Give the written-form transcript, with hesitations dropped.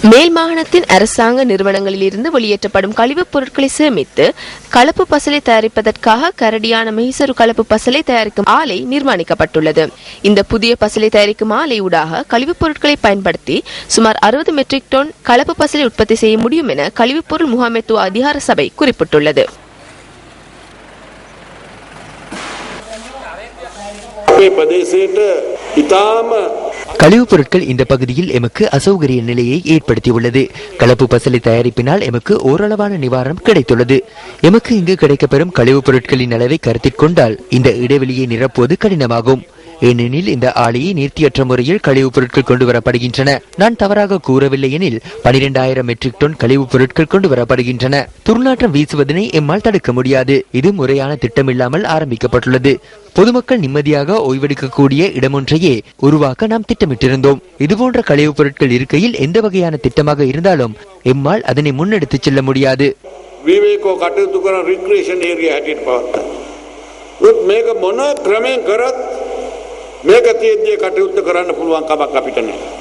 மேல் மாகாணத்தின் அரசாங்க நிறுவனங்களில் இருந்து வெளியேற்றப்படும் கழிவுப் பொருட்களை சேமித்து கலப்பு பசலை தயாரிப்பதற்காக கரடியான மெய்சரு கலப்பு பசலை தயாரிக்கும் ஆலை நிர்மாணிக்கப்பட்டுள்ளது. இந்த புதிய பசலை தயாரிக்கும் ஆலை ஊடாக கழிவுப் பொருட்களை பயன்படுத்தி சுமார் 60 மெட்ரிக் டன் கலப்பு பசலை உற்பத்தி செய்ய முடியும் என கழிவுப் பொருள் முகாமைத்துவ அதிகார சபை குறிப்பிட்டுள்ளது. கழிவுப் பொருட்கள் இந்த பகுதியில் எமக்கு அசௌகரிய நிலையை ஏற்படுத்தியுள்ளது. கலப்பு பசலை தயாரிப்பினால் எமக்கு ஓரளவான நிவாரணம் கிடைத்துள்ளது. எமக்கு இங்கு கிடைக்கப்பெறும் கழிவுப் பொருட்களின் அளவை கருத்தில் கொண்டால் இந்த இடைவெளியை நிரப்புவது கடினமாகும். ஏனெனில் இந்த ஆலையை நேர்த்தியற்ற முறையில் கழிவுப் பொருட்கள் கொண்டு வரப்படுகின்றன. நான் தவறாக கூறவில்லை எனில் 12,000 மெட்ரிக் டன் கழிவுப் பொருட்கள் கொண்டு வரப்படுகின்றன. துர்நாற்றம் வீசுவதனை எம்மால் தடுக்க முடியாது. இது முறையான திட்டமில்லாமல் ஆரம்பிக்கப்பட்டுள்ளது. பொதுமக்கள் நிம்மதியாக ஓய்வெடுக்கக்கூடிய இடமொன்றையே உருவாக்க நாம் திட்டமிட்டிருந்தோம். இதுபோன்ற கழிவுப் பொருட்கள் இருக்கையில் எந்த வகையான திட்டமாக இருந்தாலும் எம்மால் அதனை முன்னெடுத்துச் செல்ல முடியாது. මේක මොන ක්‍රමයෙන් කරත් මේක තියෙද්දී කටයුතු කරන්න පුළුවන් කමක් අපිට නැහැ.